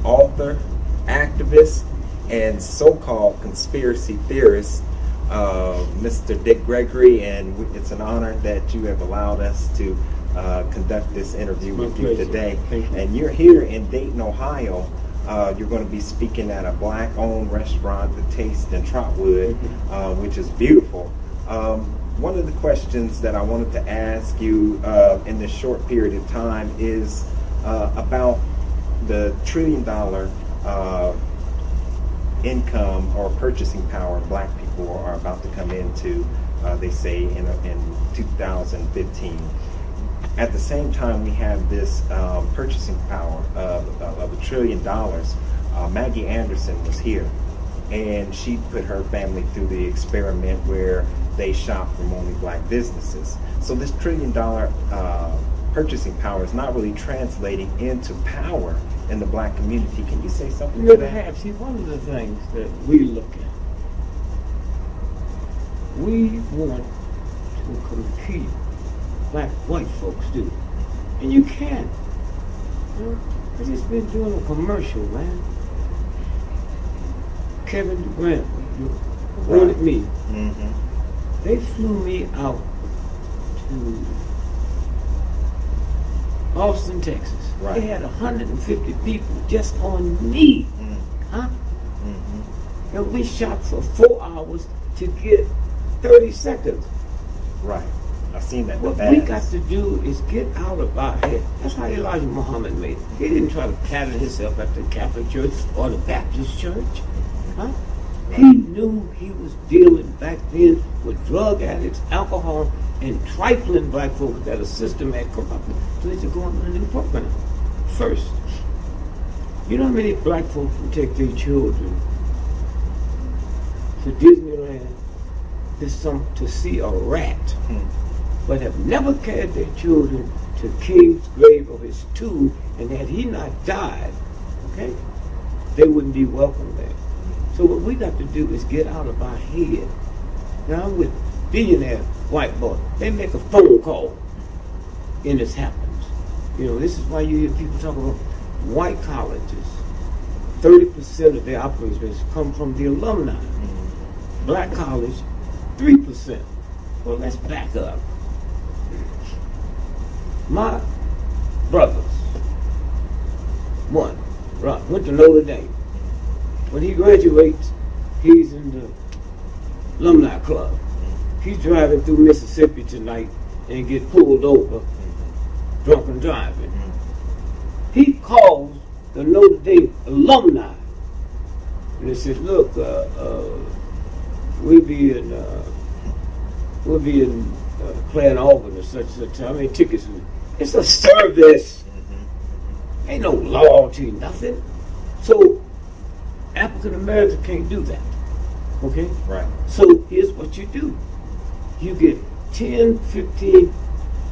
author, activist, and so-called conspiracy theorist, Mr. D.Gregory, and it's an honor that you have allowed us to conduct this interview with you today. And you're here in Dayton, Ohio. You're going to be speaking at a black-owned restaurant, The Taste in Trotwood, which is beautiful. One of the questions that I wanted to ask you in this short period of time is about the $1 trillion income or purchasing power black people are about to come into, they say, in 2015. At the same time, we have this purchasing power of $1 trillion. Maggie Anderson was here, and she put her family through the experiment where they shop from only black businesses. So this $1 trillion purchasing power is not really translating into power in the black community. Can you say something to that? See, one of the things that we look at, we want to compete like white folks do. And you can't. You know, I just been doing a commercial, man. Kevin Durant wanted me. They flew me out to Austin, Texas. Right. They had 150 people just on me. And we shot for 4 hours to get 30 seconds. Right. I've seen that. What we got to do is get out of our head. That's how Elijah Muhammad made it. He didn't try to pattern himself at the Catholic Church or the Baptist Church. Right. He knew he was dealing back then with drug addicts, alcohol, and trifling black folks that a system had corrupted. So they should go on a new program. First, you know how many black folks would take their children to Disneyland to see a rat, but have never carried their children to King's grave or his tomb, and had he not died, okay, they wouldn't be welcome there. So what we got to do is get out of our head. Now I'm with billionaire white boy. They make a phone call and this happens. You know, this is why you hear people talk about white colleges. 30% of their operating expenses come from the alumni. Black college, 3%. Well, let's back up. My brothers, one, went to Notre Dame. When he graduates, he's in the alumni club. He's driving through Mississippi tonight and get pulled over, drunken driving. He calls the Notre Dame alumni, and they said, "Look, we'll be in Clare Albany or such and such. How many tickets? It's a service. Ain't no loyalty, nothing." So African Americans can't do that. Okay? Right. So here's what you do. You get 10, 15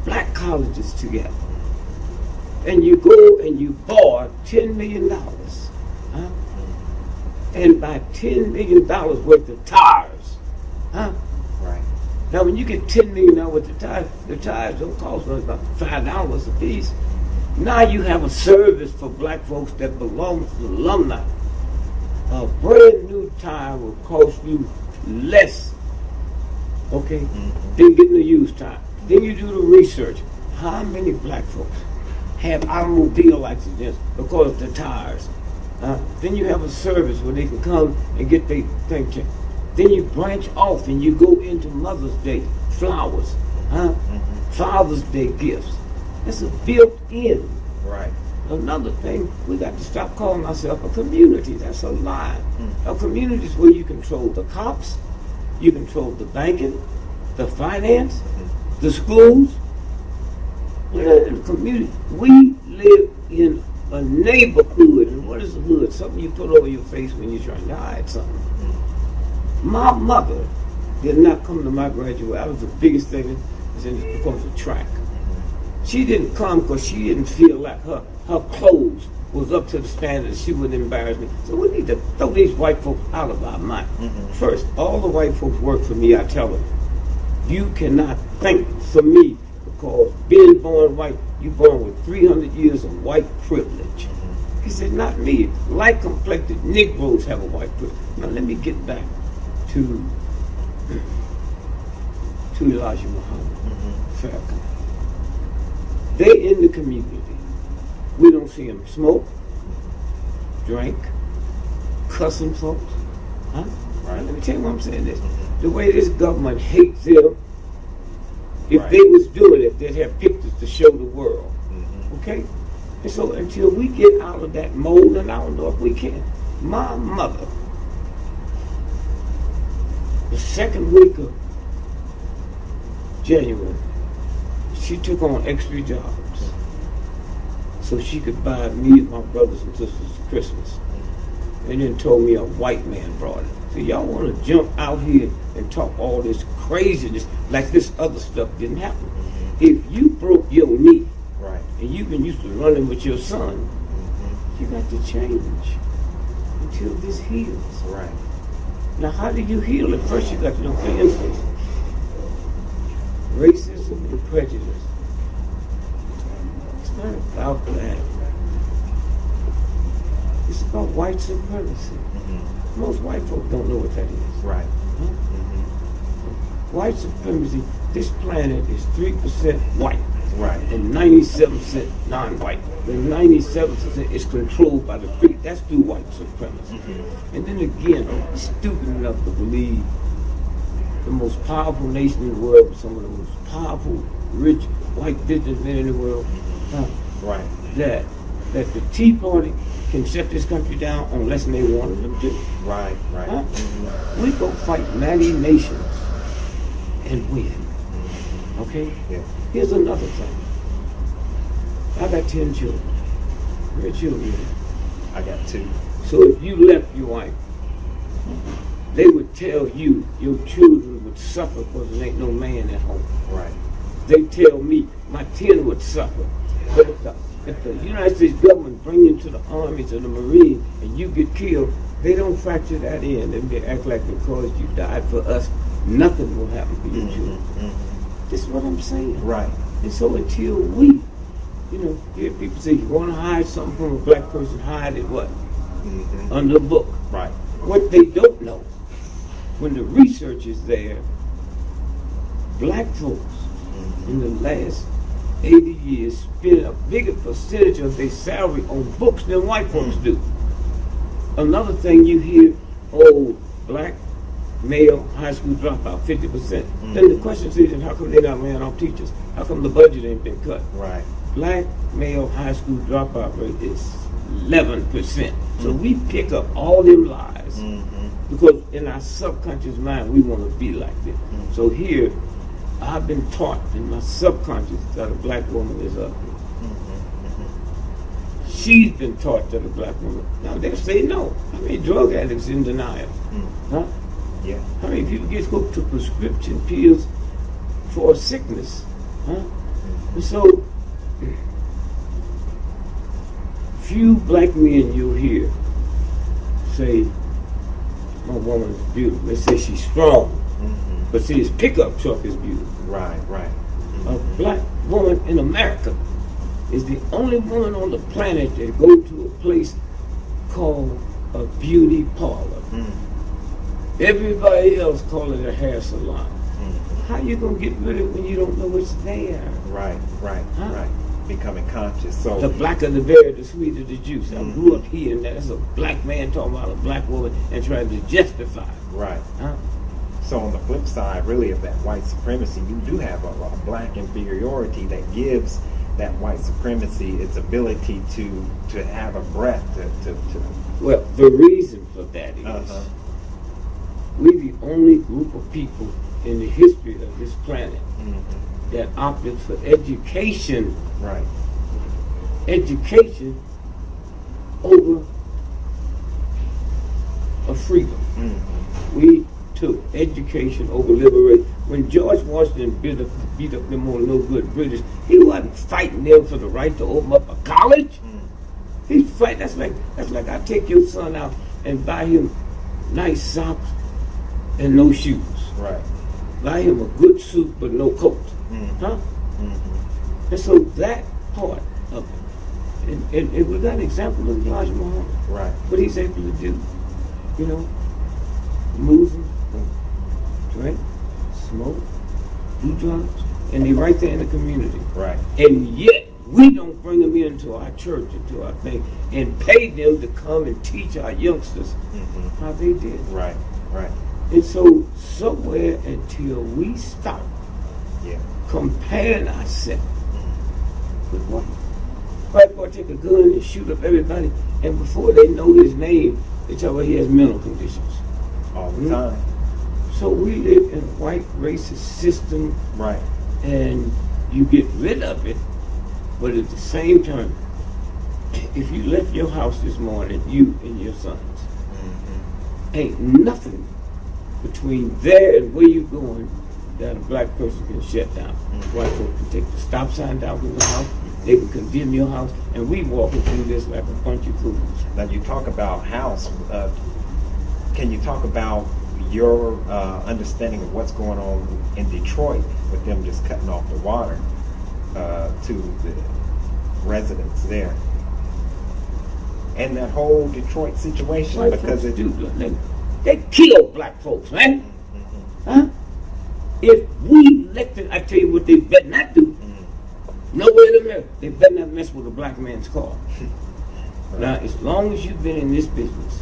black colleges together. And you go and you borrow $10 million. And buy $10 million worth of tires. Right. Now when you get $10 million worth of tires, the tires don't cost much, about $5 a piece. Now you have a service for black folks that belongs to the alumni. A brand new tire will cost you less, okay, than getting a used tire. Then you do the research. How many black folks have automobile accidents because of the tires? Then you have a service where they can come and get their thing checked. Then you branch off and you go into Mother's Day, flowers, Father's Day gifts. That's a built-in. Right. Another thing, we got to stop calling ourselves a community. That's a lie. A community is where you control the cops, you control the banking, the finance, the schools. We're in a community. We live in a neighborhood. And what is a hood? Something you put over your face when you're trying to hide something. My mother did not come to my graduation. That was the biggest thing because of track. She didn't come because she didn't feel like her clothes was up to the standards. She wouldn't embarrass me. So we need to throw these white folks out of our mind. First, all the white folks work for me, I tell them. You cannot think for me because being born white, you're born with 300 years of white privilege. He said, not me. Light complected Negroes have a white privilege. Now let me get back to Elijah Muhammad Farrakhan. They in the community. We don't see them smoke, drink, cussing folks. Huh? Right. Let me tell you why I'm saying this. The way this government hates them, if they was doing it, they'd have pictures to show the world. Okay? And so until we get out of that mold, and I don't know if we can. My mother, the second week of January, she took on extra jobs so she could buy me and my brothers and sisters Christmas. And then told me a white man brought it. So y'all want to jump out here and talk all this craziness like this other stuff didn't happen. If you broke your knee, and you've been used to running with your son, you got to change until this heals. Right. Now, how do you heal it? First, you got to know, for instance, racism and prejudice. It's not about that. It's about white supremacy. Most white folk don't know what that is. Right. Huh? White supremacy, this planet is 3% white. Right. And 97% non-white. The 97% is controlled by the free. That's through white supremacy. And then again, I'm stupid enough to believe the most powerful nation in the world, some of the most powerful, rich, white businessmen in the world, that the Tea Party can shut this country down unless they wanted them to. Right. We go fight mighty nations and win. Okay? Yeah. Here's another thing. I got 10 children. Where are children? I got 2. So if you left your wife, they would tell you your children would suffer because there ain't no man at home. Right. They tell me my 10 would suffer. But if the United States government bring you to the Army, to the Marine, and you get killed, they don't factor that in. They act like because you died for us, nothing will happen for your children. This is what I'm saying. Right. And so until we, hear people say, you want to hide something from a black person, hide it what? Under a book. Right. What they don't know, when the research is there, black folks in the last 80 years spend a bigger percentage of their salary on books than white folks do. Another thing you hear, black male high school dropout, 50%. Then the question is, how come they're not laying off teachers? How come the budget ain't been cut? Right. Black male high school dropout rate is 11%. So we pick up all them lies because in our subconscious mind, we want to be like them. So here, I've been taught in my subconscious that a black woman is ugly. She's been taught that a black woman. Now they say no. How many drug addicts in denial? Huh? Yeah. How many people get hooked to prescription pills for a sickness? Huh? And so, few black men you'll hear say, my woman is beautiful. They say she's strong. But see, his pickup truck is beautiful. Right. A black woman in America is the only woman on the planet that go to a place called a beauty parlor. Everybody else call it a hair salon. How you gonna get rid of it when you don't know it's there? Right. Becoming conscious. So the blacker the berry, the sweeter the juice. I grew up hearing that. That's a black man talking about a black woman and trying to justify it. Right. So on the flip side, really, of that white supremacy, you do have a black inferiority that gives that white supremacy its ability to have a breath to Well, the reason for that is we're the only group of people in the history of this planet that opted for education. Right. Education over a freedom. We took education over liberation. When George Washington beat up them on no good British, he wasn't fighting them for the right to open up a college. He's fighting. That's like I take your son out and buy him nice socks and no shoes. Right. Buy him a good suit but no coat. Huh? And so that part of it. And we got an example of Elijah Muhammad. Right. What he's able to do, you know, Muslims drink, smoke, do drugs, and they right there in the community. Right. And yet we don't bring them into our church, into our thing, and pay them to come and teach our youngsters how they did. Right. Right. And so somewhere until we stop comparing ourselves with white boy take a gun and shoot up everybody, and before they know his name, they tell me he has mental conditions. All the time. So we live in a white racist system. Right. And you get rid of it, but at the same time, if you left your house this morning, you and your sons, ain't nothing between there and where you're going that a black person can shut down. White folk can take the stop sign down from the house, they can condemn your house, and we walking through this like a bunch of fools. Now you talk about house. Can you talk about your understanding of what's going on in Detroit with them just cutting off the water to the residents there, and that whole Detroit situation? White because folks they kill black folks, man. Huh? If we elected, I tell you what they better not do. Nowhere in America, they better not mess with a black man's car. Right. Now, as long as you've been in this business,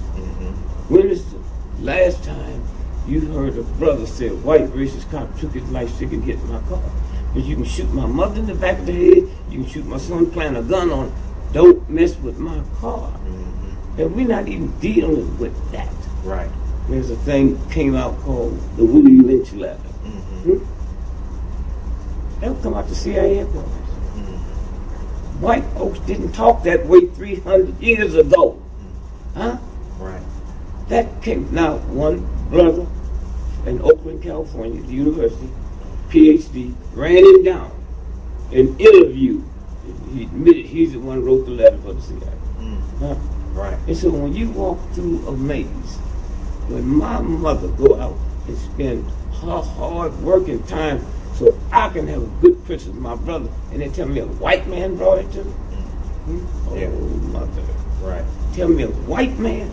when is the last time you heard a brother say, a white racist cop took his life stick and hit my car? But you can shoot my mother in the back of the head, you can shoot my son, plant a gun on, don't mess with my car. And we're not even dealing with that. Right. There's a thing came out called the Willie Lynch letter. That would come out the CIA headquarters. White folks didn't talk that way 300 years ago. Huh? Right. That came, now one brother in Oakland, California, the university, PhD, ran him down and interviewed. He admitted he's the one who wrote the letter for the CIA. Huh? Right. And so when you walk through a maze, when my mother go out and spend her hard working time so I can have a good picture of my brother, and they tell me a white man brought it to me? Yeah. Oh, mother. Right. Tell me a white man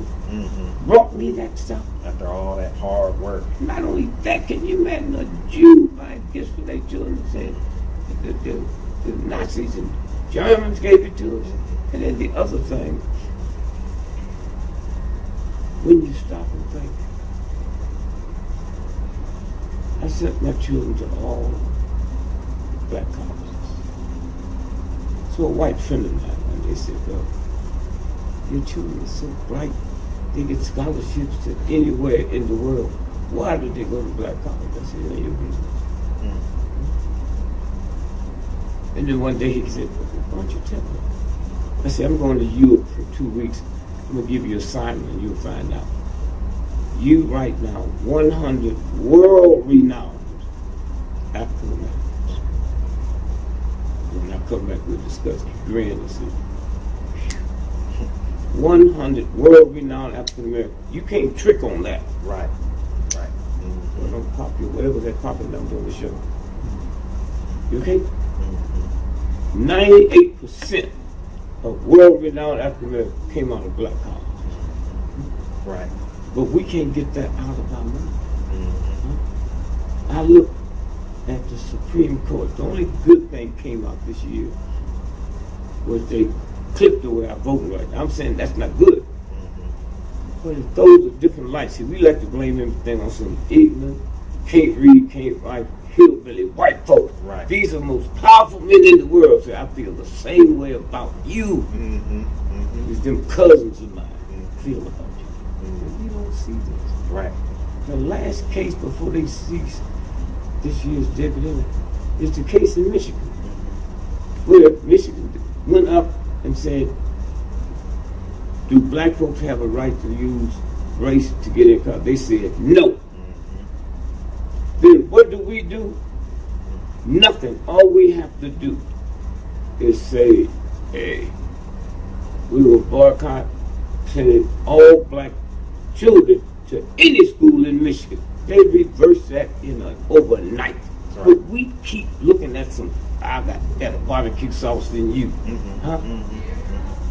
brought me that stuff. After all that hard work. Not only that, can you imagine a Jew buying gifts for their children saying the Nazis and Germans gave it to us? And then the other thing, when you stop and think, I sent my children to all black colleges. So a white friend of mine, one day said, well, your children are so bright, they get scholarships to anywhere in the world. Why did they go to black college? I said, no, your business. And then one day he said, why don't you tell me? I said, I'm going to Europe for 2 weeks. I'm going to give you an assignment and you'll find out. You right now, 100 world-renowned African Americans. When I come back, we'll discuss grand and see. 100 world-renowned African Americans. You can't trick on that. Right. Right. Well, don't pop your whatever that popping down on the show. You okay? 98% of world-renowned African Americans came out of black colleges. Right. But we can't get that out of our mind. I look at the Supreme Court. The only good thing came out this year was they clipped the way I voted right now. I'm saying that's not good. But it throws a different light. See, we like to blame everything on some ignorant, can't read, can't write, hillbilly white folks. Right. These are the most powerful men in the world. So I feel the same way about you. It's them cousins of mine feel about you. We don't see this. Right. The last case before they cease this year's deputy is the case in Michigan, where Michigan went up and said, do black folks have a right to use race to get in college? They said no. Then what do? Nothing. All we have to do is say, hey, we will boycott sending all black children to any school in Michigan. They reverse that in an overnight. Right. But we keep looking at some, I got better barbecue sauce than you. Huh?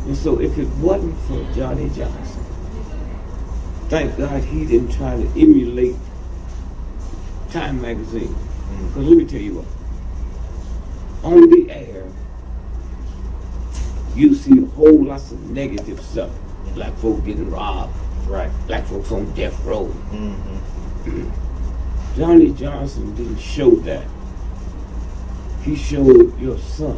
And so if it wasn't for Johnny Johnson, thank God he didn't try to emulate Time magazine. Because let me tell you what, on the air, you see a whole lot of negative stuff. Black folk getting robbed. Right. Black folks on death row. Mm-hmm. Johnny Johnson didn't show that. He showed your son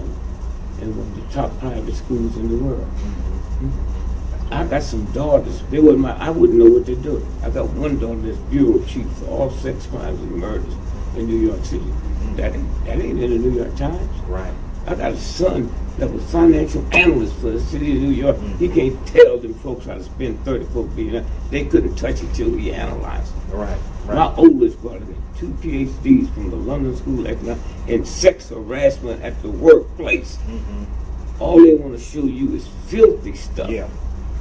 in one of the top private schools in the world. Mm-hmm. I got some daughters. They were I wouldn't know what they're doing. I got one daughter that's bureau chief for all sex crimes and murders in New York City. Mm-hmm. That ain't in the New York Times. Right. I got a son that was financial analyst for the city of New York. Mm-hmm. He can't tell them folks how to spend $34 billion. They couldn't touch it till he analyzed it. Right. Right. My oldest brother got 2 PhDs from the London School of Economics in sex harassment at the workplace. Mm-hmm. All they want to show you is filthy stuff. Yeah.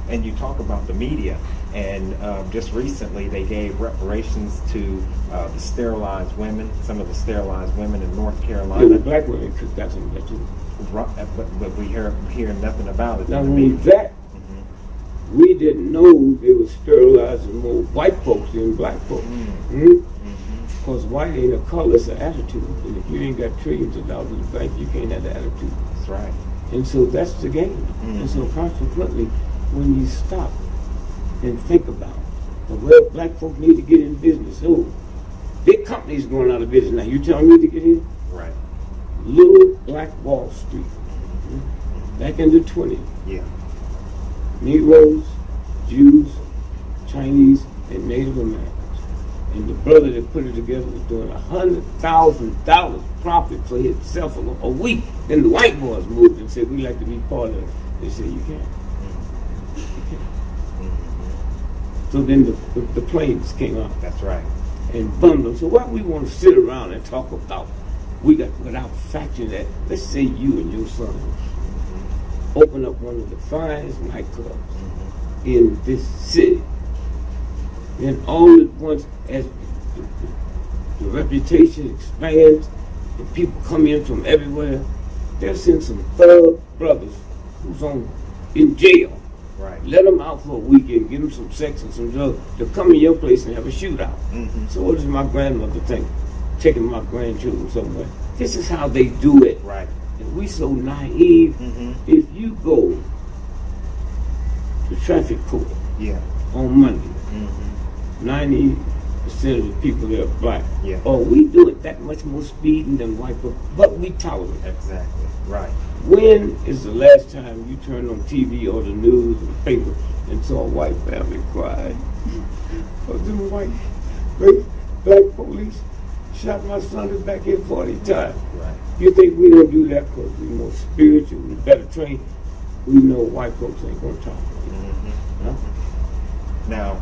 And you talk about the media, and just recently they gave reparations to the sterilized women, some of the sterilized women in North Carolina. Yeah, the black women got some of that too. But we hear nothing about it. Now, when that, we didn't know they were sterilizing more white folks than black folks. Because white ain't a color, it's an attitude. And if you ain't got trillions of dollars in the bank, you can't have the attitude. That's right. And so that's the game. And so consequently, when you stop and think about, well, black folk need to get in business. Oh, big companies going out of business now. You telling me to get in? Right. Little Black Wall Street. Back in the 20s. Yeah. Negroes, Jews, Chinese, and Native Americans. And the brother that put it together was doing $100,000 profit for himself a week. Then the white boys moved and said, we'd like to be part of it. They said, you can't. You can't. So then the planes came out. That's right. And bundled. So why we want to sit around and talk about, without factoring that, let's say you and your son open up one of the finest nightclubs in this city. And all at once, as the reputation expands and people come in from everywhere, they'll send some thug brothers who's in jail. Right. Let them out for a weekend, give them some sex and some drugs. They'll come in your place and have a shootout. So what does my grandmother think? Taking my grandchildren somewhere. This is how they do it. Right. And we so naive. If you go to traffic court on Monday, 90% of the people there are black. Yeah. Oh, we do it that much more speeding than white people, but we tolerate it. Exactly. Right. When is the last time you turned on TV or the news or the paper and saw a white family cry? Or them white, black police shot my son in the back here 40 times. Right. You think we don't do that because we're more spiritual, we're better trained? We know white folks ain't going to talk. Huh? Now,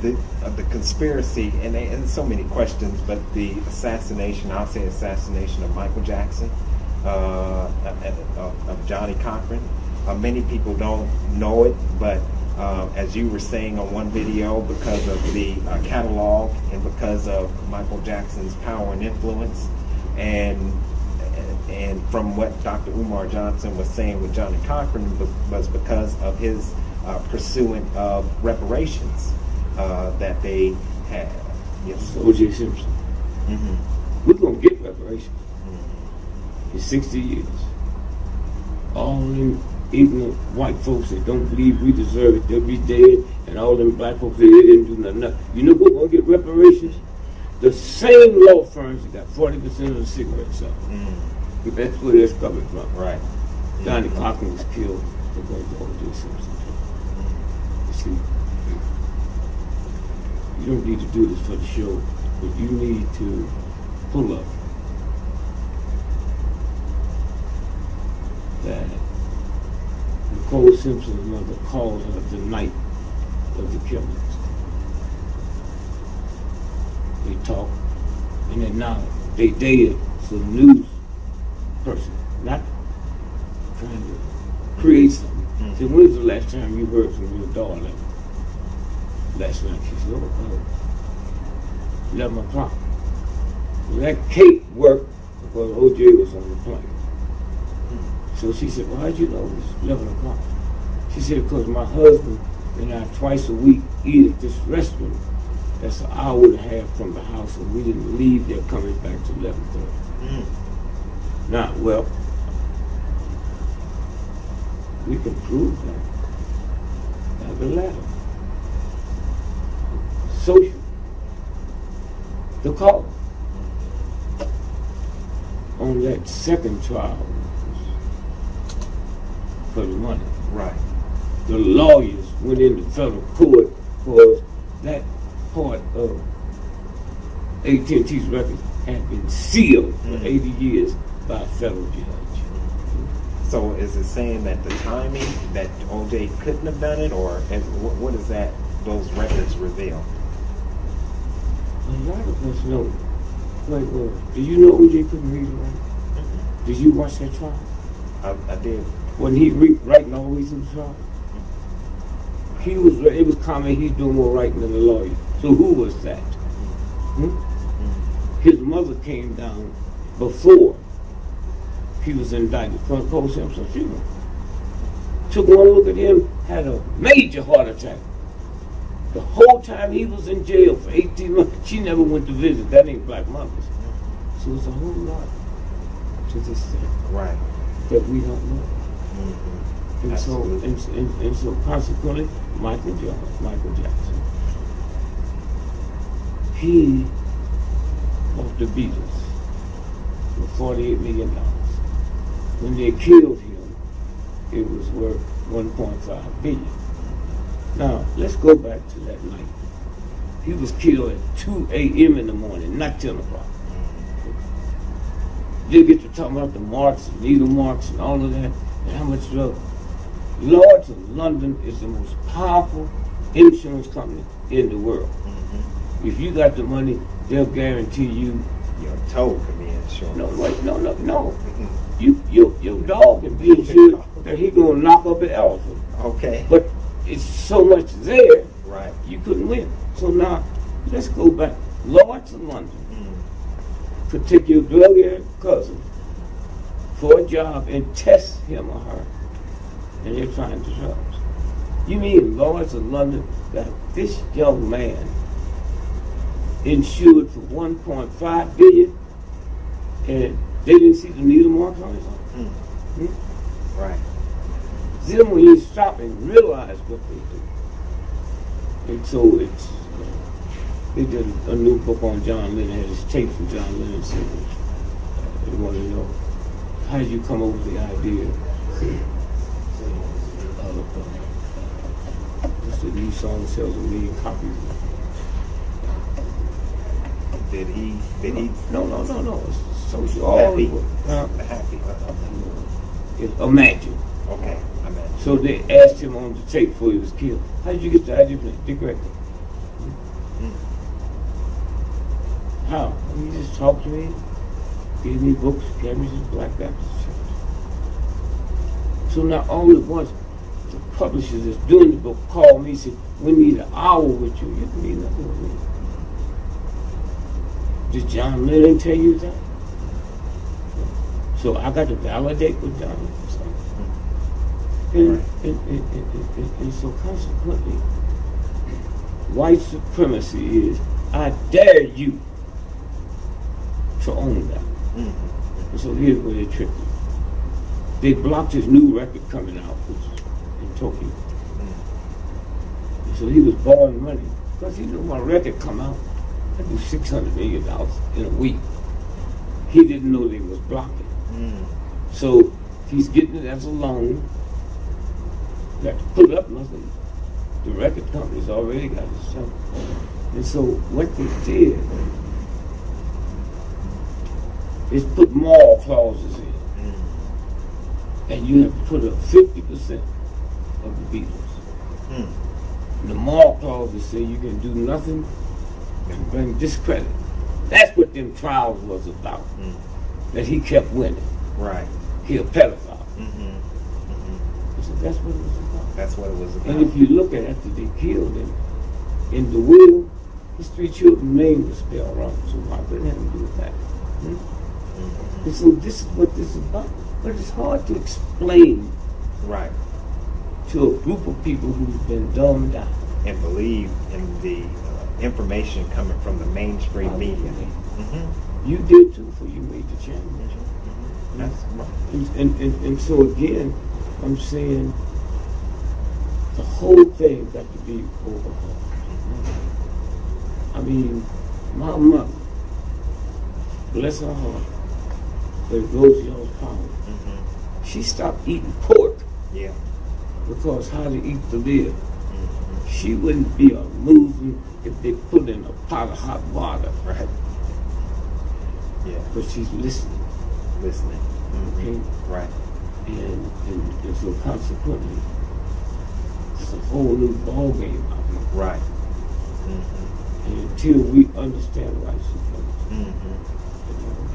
the conspiracy, and so many questions, but the assassination, I'll say assassination of Michael Jackson, of Johnny Cochran. Many people don't know it, but as you were saying on one video, because of the catalog and because of Michael Jackson's power and influence, and from what Dr. Umar Johnson was saying with Johnny Cochran, was because of his pursuing of reparations that they had. Yes. O.J. Simpson. We're going to get reparations in 60 years. All them ignorant white folks that don't believe we deserve it, they'll be dead, and all them black folks that they didn't do nothing. You know who's going to get reparations? The same law firms that got 40% of the cigarettes up. That's where that's coming from. Right. Johnny Cochran was killed because of O.J. Simpson. You see, you don't need to do this for the show, but you need to pull up that Nicole Simpson's mother called her the night of the killings. They talked, and then now they dated some news person, not trying to create something. So when's the last time you heard from your daughter? Last night, she said, 11 o'clock. Well, that cake worked because O.J. was on the plane. So she said, well, how'd you know it was 11 o'clock? She said, because my husband and I twice a week eat at this restaurant. That's an hour and a half from the house, and we didn't leave there coming back to 11:30. Now, well, we can prove that by the letter. Social. The call on that second trial for the money. Right. The lawyers went into federal court for that part of AT&T's records had been sealed for 80 years by a federal judge. So is it saying that the timing that O.J. couldn't have done it, or what does that those records reveal? A lot of us know. Wait, do you know O.J. couldn't read and write? Did you watch that trial? I did. Wasn't he writing all the way through the trial? It was common he's doing more writing than the lawyer. So who was that? His mother came down before he was indicted. Cold Simpson funeral. Took one look at him, had a major heart attack. The whole time he was in jail for 18 months, she never went to visit. That ain't Black Mothers. So it's a whole lot to this thing. Right. That we don't know. And so, and so consequently, Michael Jackson, he bought the Beatles for $48 million. When they killed him, it was worth $1.5 billion. Now, let's go back to that night. He was killed at 2 a.m. in the morning, not 10 o'clock. They get to talking about the marks, and needle marks, and all of that, and how much drug. Lloyd's of London is the most powerful insurance company in the world. If you got the money, they'll guarantee you your toe can be insured. No. Your dog can be insured that he gonna knock up an elephant. Okay. But it's so much there, right? You couldn't win. So now let's go back. Lloyd's of London could take your drug-addict cousin for a job and test him or her, and they're trying to drugs. You mean Lloyd's of London got this young man insured for $1.5 billion, and they didn't see the needle marks on his arm? Right. Then when you stop and realize what they do, and so they did a new book on John Lennon, had his tape from John Lennon saying, they want to know, how did you come up with the idea of what's the new song sells 1 million copies? Did he? No. It's social. Happy. Happy. Imagine. Okay. Imagine. So they asked him on the tape before he was killed, how did you get the idea from D.Gregory? How? He just talked to me, gave me books, carried me to the Black Baptist Church. So now all at once, the publishers that's doing the book called me and said, we need an hour with you. You can need nothing with me. Did John Lennon tell you that? So I got to validate what John Lennon said. And so consequently, white supremacy is, I dare you to own that. And so here's where they tricked him. They blocked his new record coming out, which was in Tokyo. And so he was borrowing money, because he knew my record come out, I do $600 million in a week. He didn't know they was blocking. So he's getting it as a loan. Got to put up nothing. The record company's already got his stuff. And so what they did is put moral clauses in. And you have to put up 50% of the Beatles. The moral clauses say you can do nothing and bring discredit. That's what them trials was about. That he kept winning. Right. He a pedophile. So that's what it was about. That's what it was about. And if you look at after they killed him, in the will, his 3 children's name was spelled wrong. So why couldn't have him do that? And so this is what this is about. But it's hard to explain Right. to a group of people who've been dumbed down. And believe in the information coming from the mainstream media. You did too, for you made the change. That's right. And so again, I'm saying the whole thing got to be overhauled. I mean, my mother, bless her heart, but it goes to y'all's power. She stopped eating pork Yeah. because how to eat to live. She wouldn't be a moving if they put in a pot of hot water. Right. Yeah. But she's listening. Listening. Okay? Right. And so consequently, it's a whole new ball game out here. Right. And until we understand why she's coming.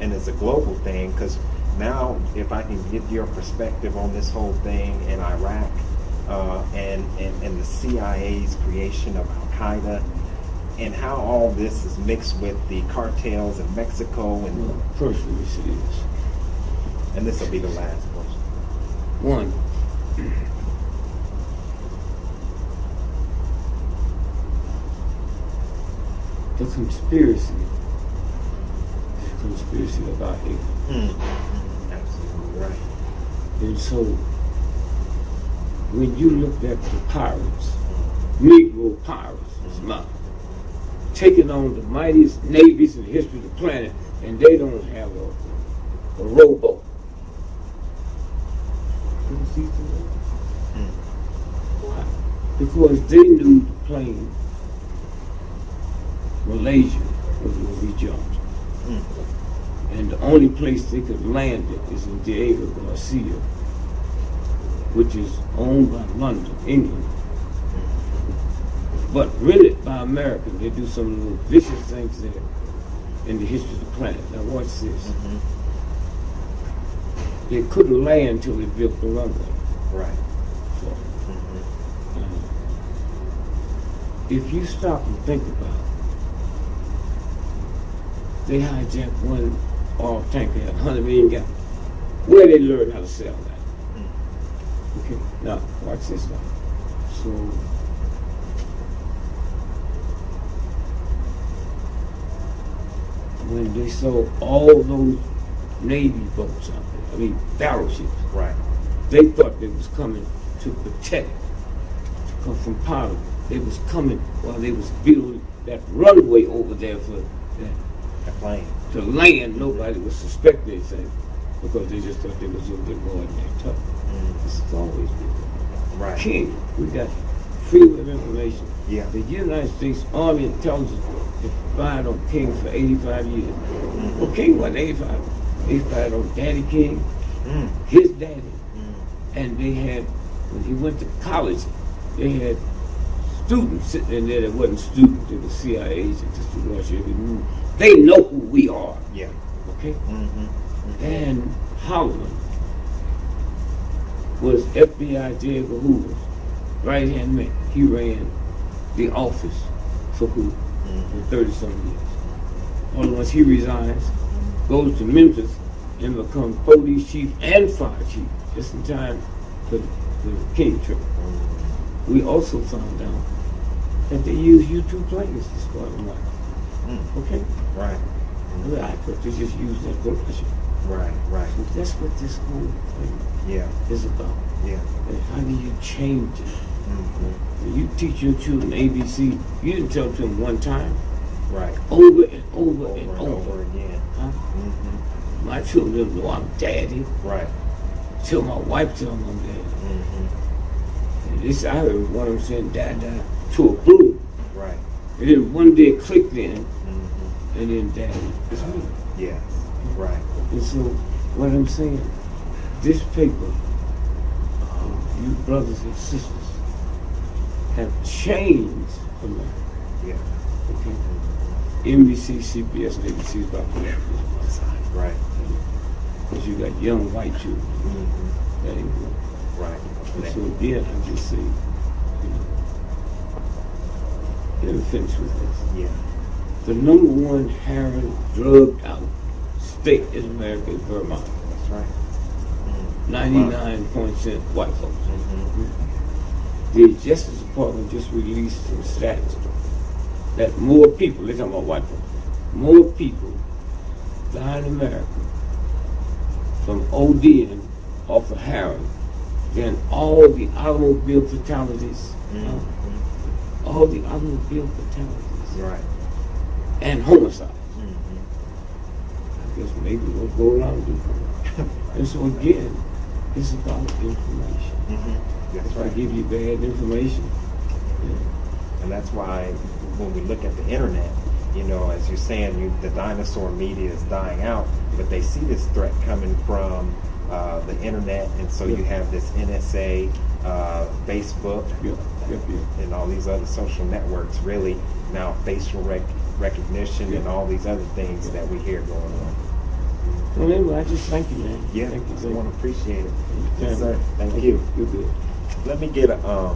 And it's a global thing, because now, if I can get your perspective on this whole thing in Iraq, and the CIA's creation of Al Qaeda, and how all this is mixed with the cartels in Mexico, and Well, personally, she is. and this will be the last question. One, the conspiracy about hate. Absolutely right. And so, when you look at the pirates, Negro pirates, taking on the mightiest navies in the history of the planet, and they don't have a rowboat. You see that? Why? Because they knew the plane, Malaysia, was going to be jumped. And the only place they could land it is in Diego Garcia, which is owned by London, England, but rented by Americans. They do some of the vicious things there in the history of the planet. Now watch this. They couldn't land until they built the runway. Right. So, if you stop and think about it, they hijacked one oil tanker at 100 million gallons. Where they learn how to sell that? Okay, now watch this now. So when they saw all those Navy boats out there, I mean battleships, Right. they thought they was coming to protect, to come from powder. They was coming while they was building that runway over there for that. A plane. To land, nobody would suspect anything because they just thought they was going to go in there tough. This has always been. Right. King, we got freedom of information. Yeah. The United States Army Intelligence has spied on King for 85 years. Well, King wasn't 85. They spied on Daddy King, his daddy. And they had, when he went to college, they had students sitting in there that wasn't students, they were CIA agents just to watch every move. They know who we are. Yeah. Okay? And Holloman was FBI J. Edgar Hoover's right-hand man. He ran the office for Hoover for 30-some years. All once he resigns, goes to Memphis and becomes police chief and fire chief, just in time for the King trip. We also found out that they use U-2 planes to squad them out. Okay? Right. Well, I thought they just used that corporation. Right. Right. So that's what this whole thing Yeah. is about. Yeah. And how do you change it? When you teach your children ABC, you didn't tell it to them one time. Right. Over and over, Over and and over. over again. Huh? My children know I'm daddy. Right. Till my wife tells them I'm daddy. And this, I heard one of them saying dada to a blue. Right. And then one day it clicked in, and then daddy, it's me. Yeah. Right. And so, what I'm saying, this paper, you brothers and sisters, have changed America. Yeah. Okay? NBC, CBS, and ABC is about to left. Right. Because you got young white children. That ain't good. Right. And so again, I just say, you know, let me finish with this. Yeah. The number one heroin drugged out state in America is Vermont. That's right. 99% white folks. Mm-hmm. The Justice Department just released some stats that more people, they're talking about white folks, more people die in America from ODing off of heroin than all the automobile fatalities. Mm-hmm. All the automobile fatalities. Right. And homicide. Mm-hmm. I guess maybe we'll go around and do something. And so again, it's about information. Mm-hmm. That's If I right. give you bad information, And that's why when we look at the internet, you know, as you're saying, the dinosaur media is dying out, but they see this threat coming from the internet, and so you have this NSA, Facebook, and all these other social networks, really now facial recognition and all these other things that we hear going on. Well, anyway, I just thank you, man. Yeah, Thank you. I want to appreciate it. Yeah. Yes, sir. Thank you. You're good. Let me get a.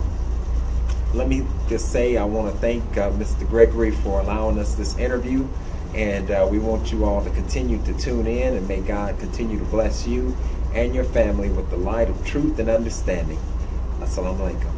Let me just say I want to thank Mr. Gregory for allowing us this interview, and we want you all to continue to tune in, and may God continue to bless you and your family with the light of truth and understanding. Assalamu alaikum.